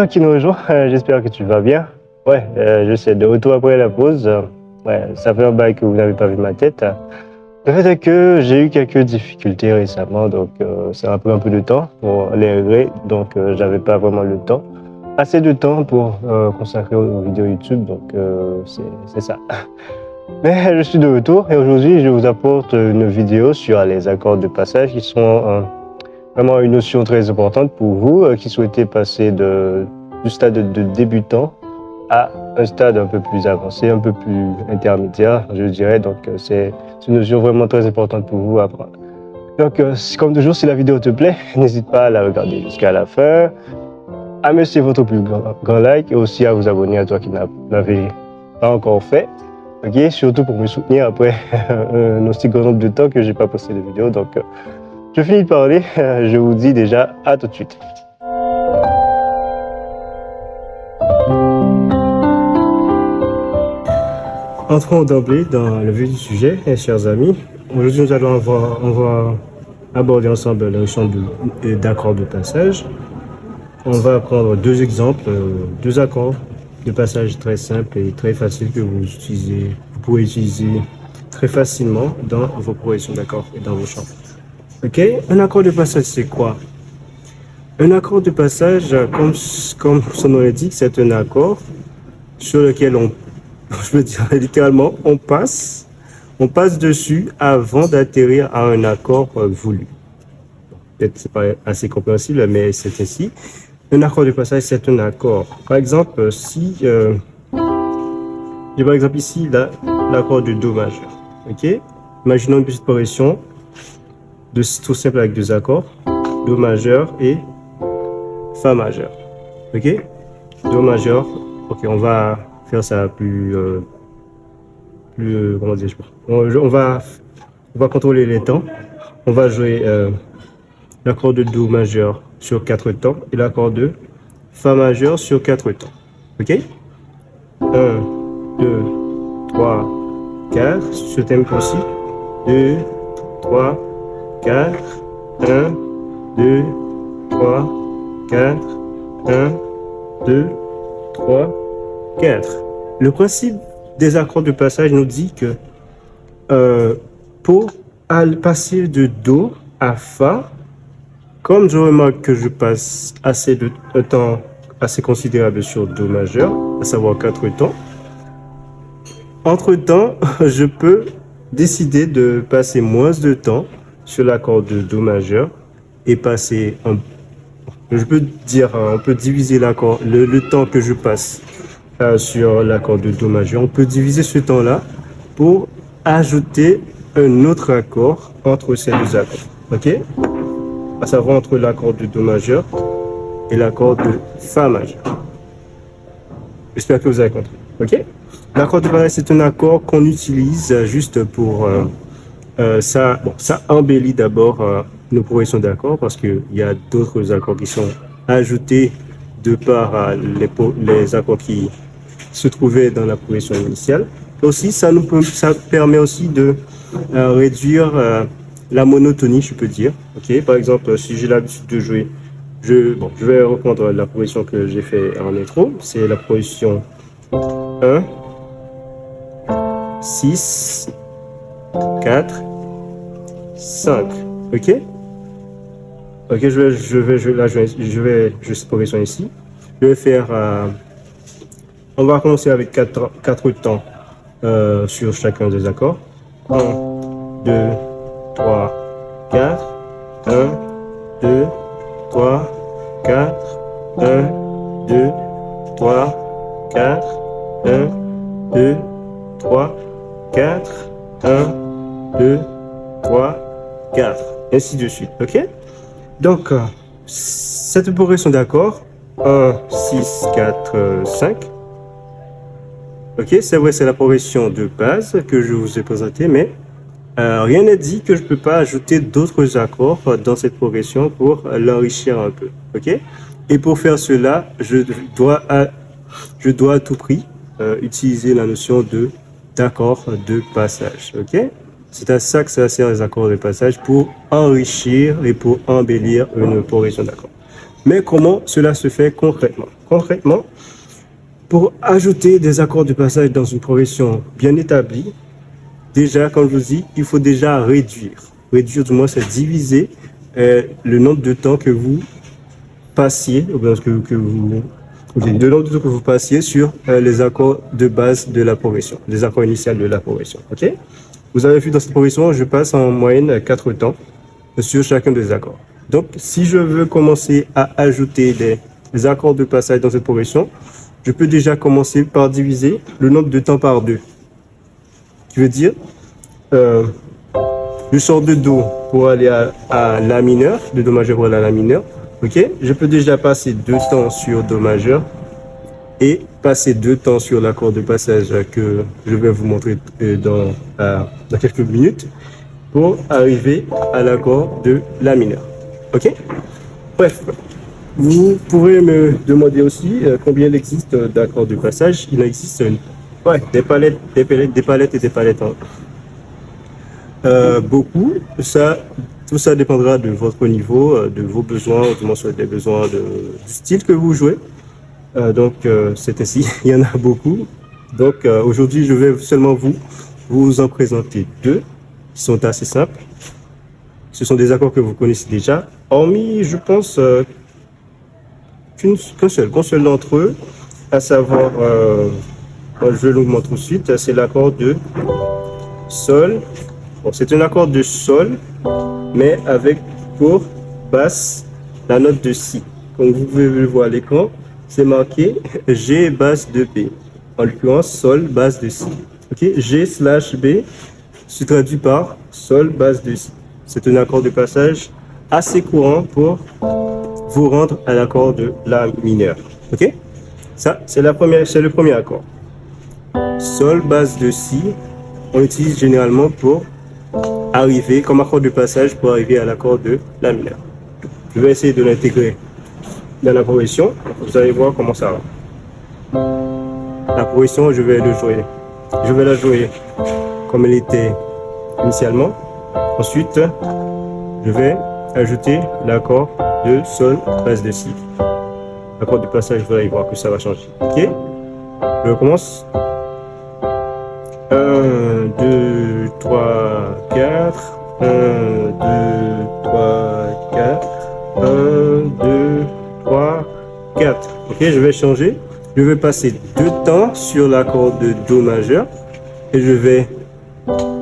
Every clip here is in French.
toi qui nous rejoins, j'espère que tu vas bien. Ouais, je sais, de retour après la pause. Ouais, ça fait un bail que vous n'avez pas vu ma tête. Le fait est que j'ai eu quelques difficultés récemment, donc ça a pris un peu de temps pour les régler. Donc j'avais pas vraiment le temps, assez de temps pour consacrer aux vidéos YouTube. Donc c'est ça. Mais je suis de retour et aujourd'hui je vous apporte une vidéo sur les accords de passage qui sont vraiment une notion très importante pour vous qui souhaitez passer du stade de débutant à un stade un peu plus avancé, un peu plus intermédiaire, je dirais. Donc, c'est une notion vraiment très importante pour vous à apprendre. Donc, comme toujours, si la vidéo te plaît, n'hésite pas à la regarder jusqu'à la fin, à me laisser votre plus grand like et aussi à vous abonner à toi qui ne l'avez pas encore fait. Ok, surtout pour me soutenir après un aussi grand nombre de temps que j'ai pas posté de vidéo. Donc, je finis de parler, je vous dis déjà à tout de suite. Entrons d'emblée dans le vif du sujet, chers amis. Aujourd'hui, on va aborder ensemble la notion d'accords de passage. On va prendre deux exemples, deux accords de passage très simples et très faciles que vous pourrez utiliser très facilement dans vos progressions d'accords et dans vos chants. Ok, un accord de passage, c'est quoi? Un accord de passage, comme son nom l'indique, c'est un accord sur lequel je veux dire littéralement, on passe dessus avant d'atterrir à un accord voulu. Peut-être c'est pas assez compréhensible, mais c'est ainsi. Un accord de passage, c'est un accord. Par exemple, si j'ai par exemple ici l'accord de Do majeur. Ok, imaginons une petite progression tout simple avec deux accords, Do majeur et Fa majeur. Ok, Do majeur. Ok, on va faire ça plus comment dire, on va contrôler les temps. On va jouer l'accord de Do majeur sur 4 temps et l'accord de Fa majeur sur 4 temps. Ok, 1, 2, 3, 4, ce tempo-ci, 2, 3, 4, 1, 2, 3, 4, 1, 2, 3, 4. Le principe des accords de passage nous dit que pour passer de Do à Fa, comme je remarque que je passe un temps assez considérable sur Do majeur, à savoir 4 temps, entre-temps, je peux décider de passer moins de temps sur l'accord de Do majeur et passer je peux dire, on peut diviser l'accord, le temps que je passe sur l'accord de Do majeur. On peut diviser ce temps-là pour ajouter un autre accord entre ces deux accords. Ok? À savoir entre l'accord de Do majeur et l'accord de Fa majeur. J'espère que vous avez compris. Ok? L'accord de passage, c'est un accord qu'on utilise juste pour ça embellit d'abord nos progressions d'accords parce qu'il y a d'autres accords qui sont ajoutés de par les accords qui se trouvaient dans la progression initiale. Aussi, ça permet aussi de réduire la monotonie, je peux dire. Ok, par exemple, si j'ai l'habitude de jouer, je vais reprendre la progression que j'ai fait en intro. C'est la progression 1, 6, 4, 5. Ok. Ok, je vais jouer cette progression ici. Je vais faire. On va commencer avec 4 temps sur chacun des accords. 1, 2, 3, 4. 1, 2, 3, 4. 1, 2, 3, 4. 1, 2, 3, 4. 1, 2, 3, 4. Ainsi de suite. Ok? Donc, cette progression d'accords, 1, 6, 4, 5. Ok, c'est vrai, c'est la progression de base que je vous ai présentée, mais rien n'est dit que je ne peux pas ajouter d'autres accords dans cette progression pour l'enrichir un peu. Ok, et pour faire cela, je dois à tout prix utiliser la notion d'accord de passage. Ok, c'est à ça que ça sert les accords de passage, pour enrichir et pour embellir une progression d'accords. Mais comment cela se fait concrètement? concrètement, pour ajouter des accords de passage dans une progression bien établie, déjà, comme je vous dis, il faut déjà réduire. Réduire, du moins, c'est diviser le nombre de temps que vous passiez, ou bien le nombre de temps que vous passiez sur les accords de base de la progression, les accords initiaux de la progression. Ok? Vous avez vu dans cette progression, je passe en moyenne 4 temps sur chacun des accords. Donc, si je veux commencer à ajouter des accords de passage dans cette progression, je peux déjà commencer par diviser le nombre de temps par 2. Qui veut dire, je sors de Do pour aller à La mineur, de Do majeur pour aller à La mineur. Ok, je peux déjà passer 2 temps sur Do majeur et passer 2 temps sur l'accord de passage que je vais vous montrer dans quelques minutes pour arriver à l'accord de La mineur. Ok, bref, vous pourrez me demander aussi combien il existe d'accords de passage. Il en existe des palettes et des palettes. Beaucoup. Tout ça dépendra de votre niveau, de vos besoins, du moins des besoins du style que vous jouez. Donc, c'est ainsi. Il y en a beaucoup. Donc, aujourd'hui, je vais seulement vous en présenter 2 qui sont assez simples. Ce sont des accords que vous connaissez déjà, hormis, je pense, qu'un seul d'entre eux, à savoir, je vous montre tout de suite, c'est l'accord de Sol. Bon, c'est un accord de Sol, mais avec pour basse la note de Si. Comme vous pouvez le voir à l'écran, c'est marqué G basse de B. En l'occurrence, Sol basse de Si. Ok, G/B se traduit par Sol basse de Si. C'est un accord de passage assez courant pour vous rendre à l'accord de La mineur. Ok, ça c'est le premier accord. Sol basse de Si, on l'utilise généralement pour arriver comme accord de passage pour arriver à l'accord de La mineur. Je vais essayer de l'intégrer dans la progression. Vous allez voir comment ça va. La progression, je vais la jouer comme elle était initialement. Ensuite, je vais ajouter l'accord de Sol basse de Si. L'accord de passage, vous allez voir que ça va changer. Ok, je recommence. 1, 2, 3, 4. 1, 2, 3, 4. 1, 2, 3, 4. Ok, je vais changer. Je vais passer 2 temps sur l'accord de Do majeur et je vais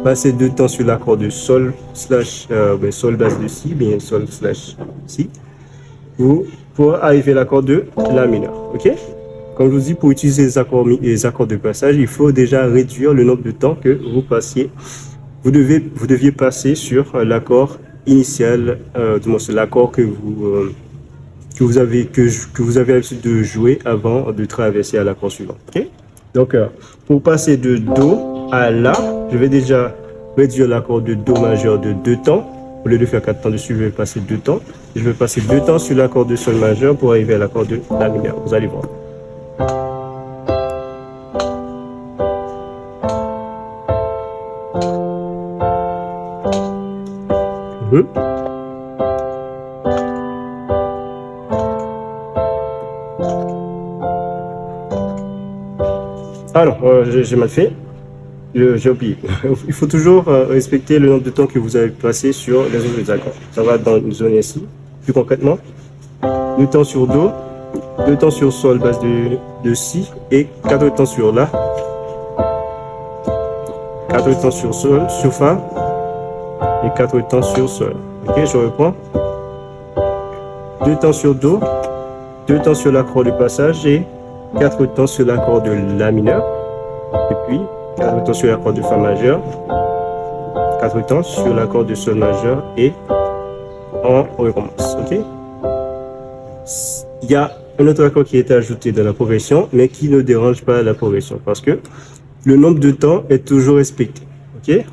passer 2 temps sur l'accord de Sol Sol basse de Si, bien Sol/Si, pour arriver à l'accord de La mineur. Ok, comme je vous dis, pour utiliser les accords de passage, il faut déjà réduire le nombre de temps que vous passiez. Vous deviez passer sur l'accord initial, du moins c'est l'accord que vous avez l'habitude de jouer avant de traverser à l'accord suivant. Okay? Donc, pour passer de Do à La, je vais déjà réduire l'accord de Do majeur de 2 temps. Au lieu de faire 4 temps dessus, je vais passer 2 temps. Je vais passer 2 temps sur l'accord de Sol majeur pour arriver à l'accord de La mineur. Vous allez voir. Alors, j'ai mal fait. J'ai oublié. Il faut toujours respecter le nombre de temps que vous avez passé sur les autres accords. Ça va dans une zone ici. Plus concrètement, 2 temps sur Do, 2 temps sur Sol basse de Si et 4 temps sur La. 4 temps sur Sol, sur Fa et 4 temps sur Sol. Ok, je reprends. 2 temps sur Do, 2 temps sur l'accord de passage et 4 temps sur l'accord de La mineur. Et puis 4 temps sur l'accord de Fa majeur, 4 temps sur l'accord de Sol majeur et on recommence. Ok. Il y a un autre accord qui a été ajouté dans la progression, mais qui ne dérange pas la progression parce que le nombre de temps est toujours respecté. Ok.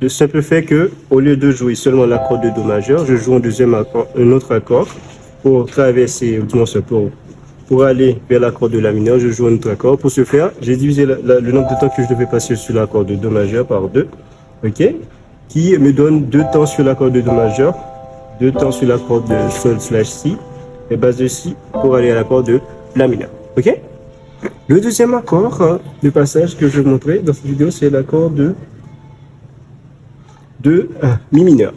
Le simple fait que, au lieu de jouer seulement l'accord de Do majeur, je joue un autre accord pour traverser, du moins pour aller vers l'accord de La mineur, je joue un autre accord. Pour ce faire, j'ai divisé le nombre de temps que je devais passer sur l'accord de Do majeur par 2, ok, qui me donne 2 temps sur l'accord de Do majeur, 2 temps sur l'accord de Sol/Si et basse de Si pour aller à l'accord de La mineur. Ok? Le deuxième accord de passage que je vais montrer dans cette vidéo, c'est l'accord de Mi mineur.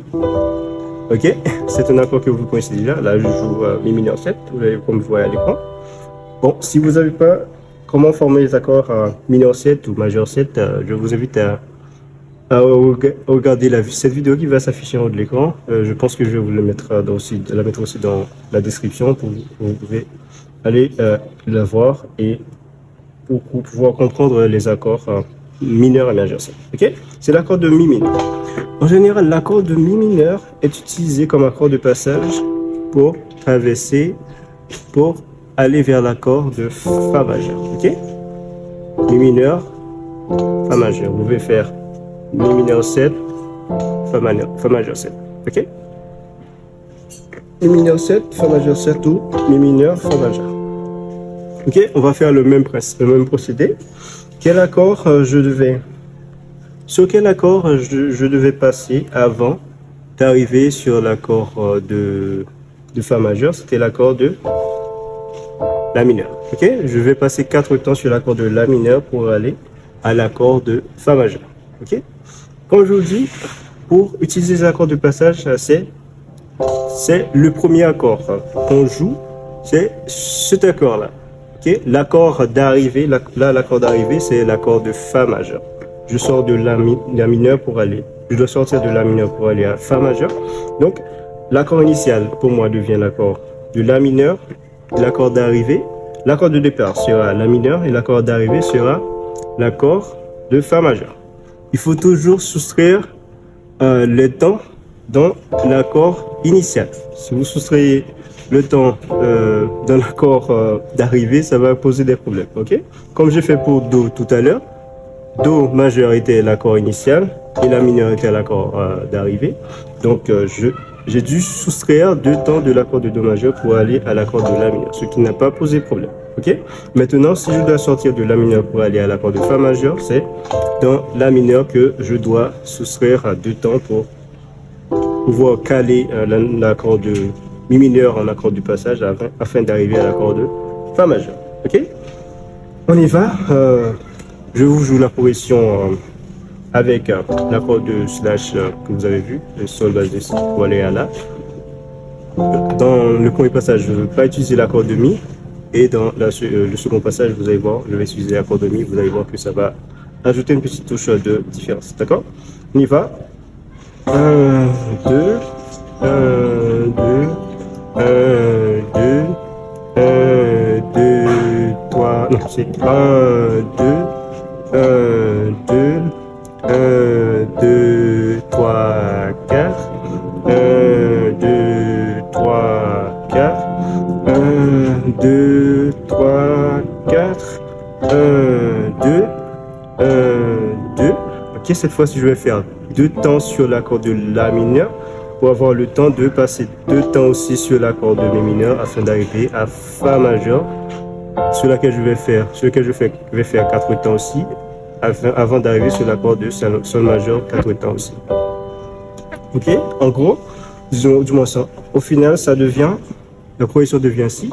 Ok? C'est un accord que vous connaissez déjà. Là, je joue Mi mineur 7, comme vous voyez à l'écran. Bon, si vous n'avez pas comment former les accords mineur 7 ou majeur 7, je vous invite à regarder cette vidéo qui va s'afficher en haut de l'écran. Je pense que je vais vous la mettre aussi dans la description pour vous pouvez aller la voir et pour pouvoir comprendre les accords mineurs et majeurs 7. Ok? C'est l'accord de Mi mineur. En général, l'accord de Mi mineur est utilisé comme accord de passage pour traverser, pour aller vers l'accord de Fa majeur. Ok? Mi mineur, Fa majeur. Vous pouvez faire Mi mineur 7, Fa majeur 7. Ok? Mi mineur 7, Fa majeur 7 ou Mi mineur, Fa majeur. Ok? On va faire le même procédé. Quel accord sur quel accord je devais passer avant d'arriver sur l'accord de Fa majeur? C'était l'accord de La mineur. Ok? Je vais passer 4 temps sur l'accord de La mineur pour aller à l'accord de Fa majeur. Ok? Comme je vous dis, pour utiliser les accords de passage, c'est le premier accord qu'on joue, c'est cet accord-là. Okay? L'accord d'arrivée, là, l'accord d'arrivée, c'est l'accord de Fa majeur. Je sors de la mineur pour aller. Je dois sortir de La mineur pour aller à Fa majeur. Donc, l'accord initial, pour moi, devient l'accord de La mineur. L'accord d'arrivée, l'accord de départ sera La mineur et l'accord d'arrivée sera l'accord de Fa majeur. Il faut toujours soustraire les temps dans l'accord initial. Si vous soustrayez le temps dans l'accord d'arrivée, ça va poser des problèmes. Ok? Comme j'ai fait pour Do tout à l'heure, Do majeur était l'accord initial et La mineur était l'accord d'arrivée. Donc j'ai dû soustraire 2 temps de l'accord de Do majeur pour aller à l'accord de La mineur, ce qui n'a pas posé problème. Ok? Maintenant, si je dois sortir de La mineur pour aller à l'accord de Fa majeur, c'est dans La mineur que je dois soustraire 2 temps pour pouvoir caler l'accord de Mi mineur en accord du passage afin d'arriver à l'accord de Fa majeur. Ok? On y va. Je vous joue la progression avec l'accord de slash que vous avez vu, le sol basé pour aller à La. Dans le premier passage, je ne veux pas utiliser l'accord de Mi. Et dans le second passage, vous allez voir, je vais utiliser l'accord de Mi. Vous allez voir que ça va ajouter une petite touche de différence. D'accord? On y va. 1, 2, 1, 2, 1, 2, 1, 2, 3, non, c'est 1, 2, 1, 2, 1, 2, 3, 4, 1, 2, 3, 4, 1, 2, 3, 4, 1, 2, 1, 2. Ok, cette fois-ci, je vais faire 2 temps sur l'accord de La mineur pour avoir le temps de passer 2 temps aussi sur l'accord de Mi mineur afin d'arriver à Fa majeur, sur lequel je vais faire 4 temps aussi avant d'arriver sur l'accord de Sol majeur 4 temps aussi. Ok, en gros, du moins ça. Au final, ça devient, la progression devient ainsi.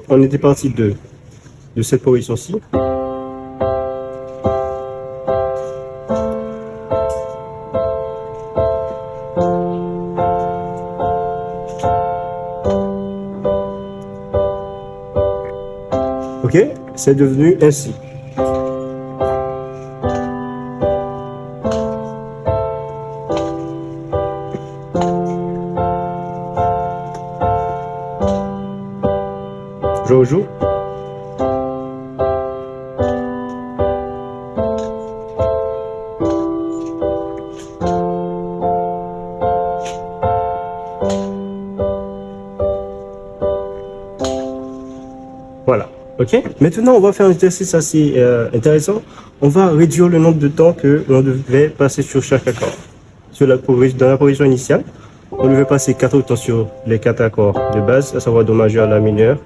On était parti de cette progression-ci. Ok, c'est devenu ainsi. Je rejoue. Voilà. Ok. Maintenant, on va faire un exercice assez intéressant. On va réduire le nombre de temps que l'on devait passer sur chaque accord. Dans la progression initiale, on devait passer 4 temps sur les 4 accords de base, à savoir Do majeur, La mineur,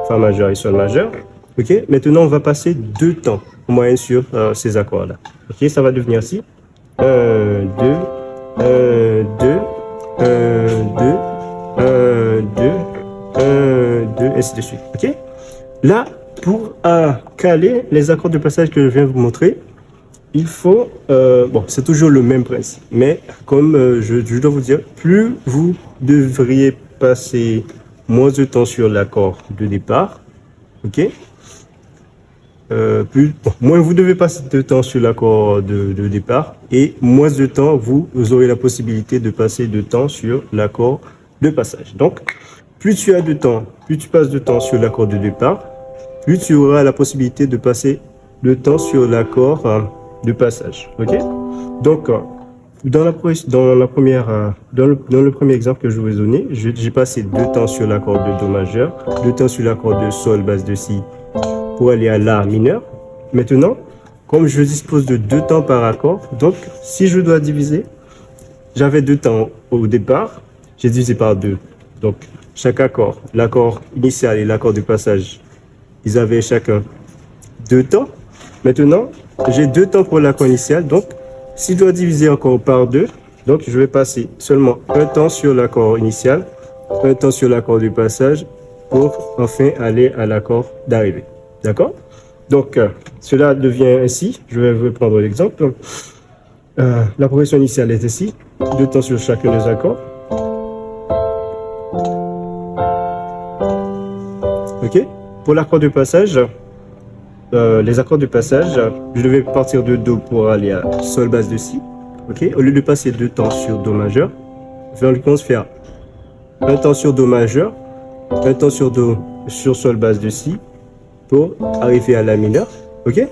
Fa majeur et Sol majeur. Ok. Maintenant, on va passer 2 temps en moyenne sur ces accords-là. Ok. Ça va devenir ainsi. 1, 2, 1, 2, 1, 2, 1, 2, 1, 2, ainsi de suite. Ok. Là, pour caler les accords de passage que je viens de vous montrer, il faut, bon, c'est toujours le même principe, mais comme je dois vous dire, plus vous devriez passer moins de temps sur l'accord de départ, ok, moins vous devez passer de temps sur l'accord de départ et moins de temps vous aurez la possibilité de passer de temps sur l'accord de passage. Donc, plus tu as de temps, plus tu passes de temps sur l'accord de départ, plus tu auras la possibilité de passer de temps sur l'accord de passage. Ok? Donc, dans le premier exemple que je vous ai donné, j'ai passé 2 temps sur l'accord de Do majeur, 2 temps sur l'accord de Sol basse de Si pour aller à La mineur. Maintenant, comme je dispose de 2 temps par accord, donc si je dois diviser, j'avais 2 temps au départ, j'ai divisé par 2. Donc, chaque accord, l'accord initial et l'accord de passage, ils avaient chacun 2 temps. Maintenant, j'ai 2 temps pour l'accord initial, donc si je dois diviser encore par 2, donc je vais passer seulement 1 temps sur l'accord initial, 1 temps sur l'accord de passage, pour enfin aller à l'accord d'arrivée. D'accord? Donc, cela devient ainsi. Je vais vous prendre l'exemple. La progression initiale est ici. 2 temps sur chacun des accords. OK? Pour l'accord de passage, les accords de passage, je devais partir de Do pour aller à Sol basse de Si. OK? Au lieu de passer 2 temps sur Do majeur, je vais en l'occurrence faire 1 temps sur Do majeur, 1 temps sur Do sur Sol basse de Si, pour arriver à La mineur, ok?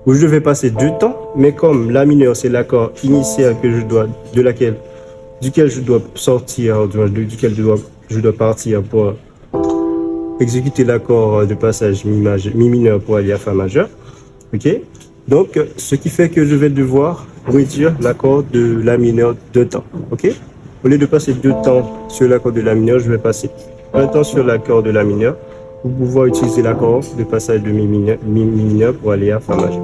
Où je devais passer 2 temps, mais comme La mineur c'est l'accord initial que je dois, duquel je dois sortir, duquel je dois partir pour exécuter l'accord de passage Mi mineur pour aller à Fa majeur, ok? Donc, ce qui fait que je vais devoir réduire l'accord de La mineur 2 temps, ok? Au lieu de passer 2 temps sur l'accord de La mineur, je vais passer 1 temps sur l'accord de La mineur, pour pouvoir utiliser l'accord de passage de Mi mineur pour aller à Fa majeur.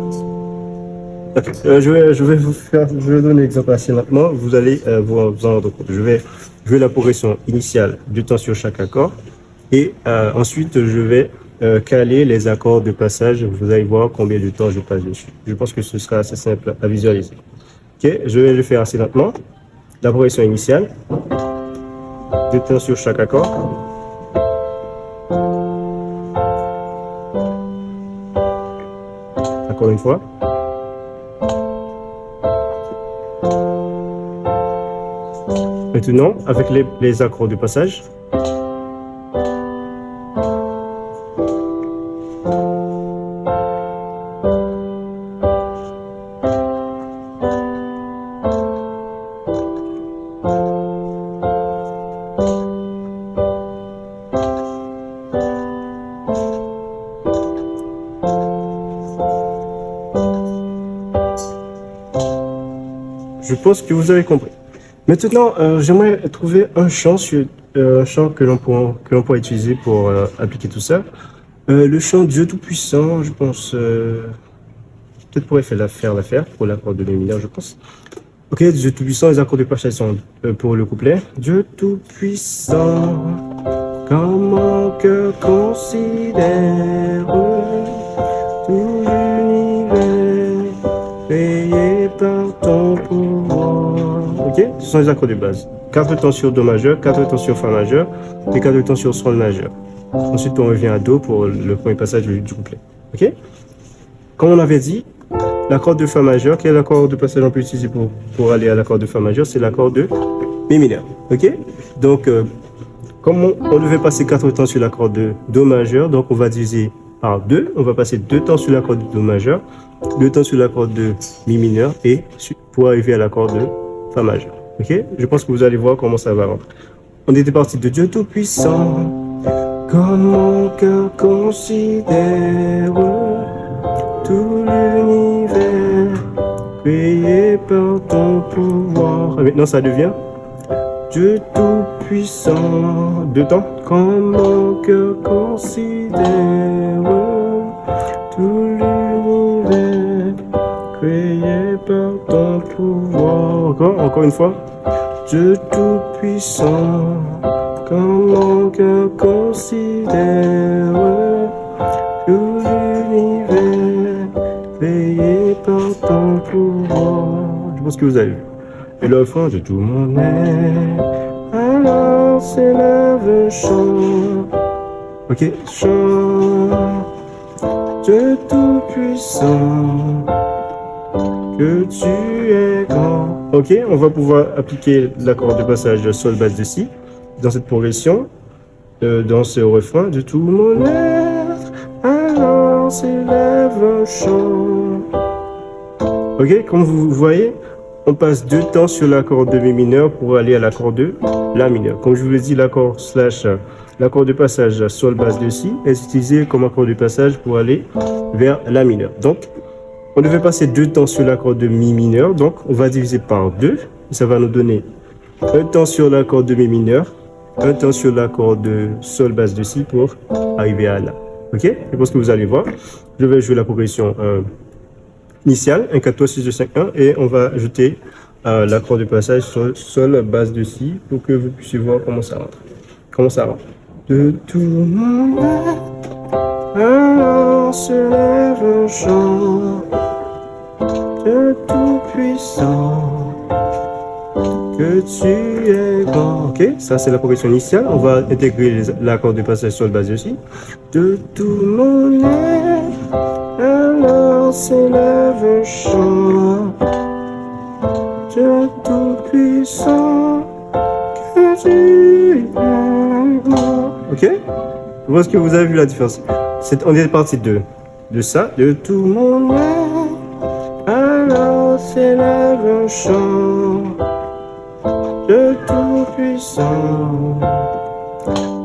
Okay. Je vais donner l'exemple assez lentement. Vous allez vous en rendre compte. Je vais la progression initiale, 2 temps sur chaque accord, et ensuite je vais caler les accords de passage. Vous allez voir combien de temps je passe dessus. Je pense que ce sera assez simple à visualiser. Ok, je vais le faire assez lentement. La progression initiale, 2 temps sur chaque accord. Encore une fois. Maintenant, avec les accords de passage. Je pense que vous avez compris. Maintenant, j'aimerais trouver un champ que l'on pourra utiliser pour appliquer tout ça. Le champ Dieu Tout-Puissant, je pense, peut-être pourrait faire l'affaire pour l'accord de Mi mineur, je pense. Ok, Dieu Tout-Puissant, les accords de passage sont pour le couplet. Dieu Tout-Puissant, comme mon cœur considère tout l'univers, payé par ton pouvoir. Ok, ce sont les accords de base. 4 temps sur Do majeur, 4 temps sur Fa majeur et 4 temps sur Sol majeur. Ensuite, on revient à Do pour le premier passage du couplet. Ok? Comme on avait dit, l'accord de Fa majeur, quel accord de passage on peut utiliser pour aller à l'accord de Fa majeur? C'est l'accord de Mi mineur. Ok? Donc, comme on devait passer 4 temps sur l'accord de Do majeur, donc on va diviser par 2. On va passer 2 temps sur l'accord de Do majeur, 2 temps sur l'accord de Mi mineur et pour arriver à l'accord de Fa majeur. Ok? Je pense que vous allez voir comment ça va rentrer. On était parti de Dieu Tout-Puissant, comme mon cœur considère tout l'univers, créé par ton pouvoir. Et maintenant, ça devient Dieu Tout-Puissant. 2 temps. Comme mon cœur considère tout l'univers, créé par ton pouvoir. Encore une fois. Dieu Tout-Puissant, comme mon cœur considère pense que vous avez vu. Et le refrain de tout mon être, alors s'élève un chant. Ok, chant de tout-puissant, que tu es grand. Ok, on va pouvoir appliquer l'accord de passage de sol, basse de si dans cette progression, dans ce refrain de tout mon être, alors s'élève un chant. Ok, comme vous voyez, on passe 2 temps sur l'accord de mi mineur pour aller à l'accord de la mineur. Comme je vous l'ai dit, l'accord de passage sol, basse de si est utilisé comme accord de passage pour aller vers la mineur. Donc, on devait passer 2 temps sur l'accord de mi mineur, donc on va diviser par 2. Ça va nous donner un temps sur l'accord de mi mineur, un temps sur l'accord de sol, basse de si pour arriver à là. Ok? Je pense que vous allez voir. Je vais jouer la progression initiale, 1, 4, 3, 6, 2, 5, 1, et on va ajouter l'accord de passage sol, basse de si pour que vous puissiez voir comment ça rentre. Comment ça rentre? De tout mon être, alors se lève un chant de tout puissant, que tu es grand. Ok, ça c'est la progression initiale. On va intégrer l'accord de passage sol, basse de si. De tout mon être, alors s'élève un chant de tout puissant, que tu es grand. Ok, je pense que vous avez vu la différence. On est parti de ça, de tout mon être, alors s'élève un chant de tout puissant,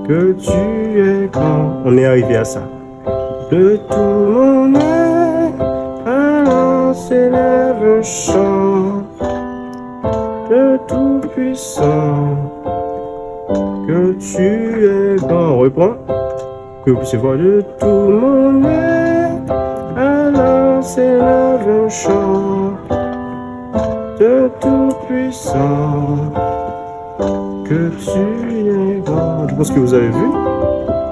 que tu es grand. On est arrivé à ça. De tout mon être, alors s'élève un chant de tout puissant, que tu es grand. On reprend, que vous puissiez voir. De tout mon être, alors s'élève un chant de tout puissant, que tu es grand. Je pense que vous avez vu.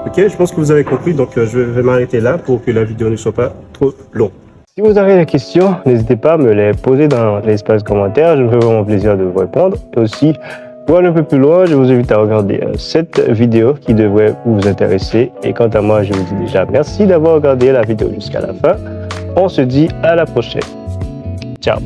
Ok, je pense que vous avez compris, donc je vais m'arrêter là pour que la vidéo ne soit pas trop longue. Si vous avez des questions, n'hésitez pas à me les poser dans l'espace commentaire, je me ferai vraiment plaisir de vous répondre. Et aussi, pour aller un peu plus loin, je vous invite à regarder cette vidéo qui devrait vous intéresser. Et quant à moi, je vous dis déjà merci d'avoir regardé la vidéo jusqu'à la fin. On se dit à la prochaine. Ciao.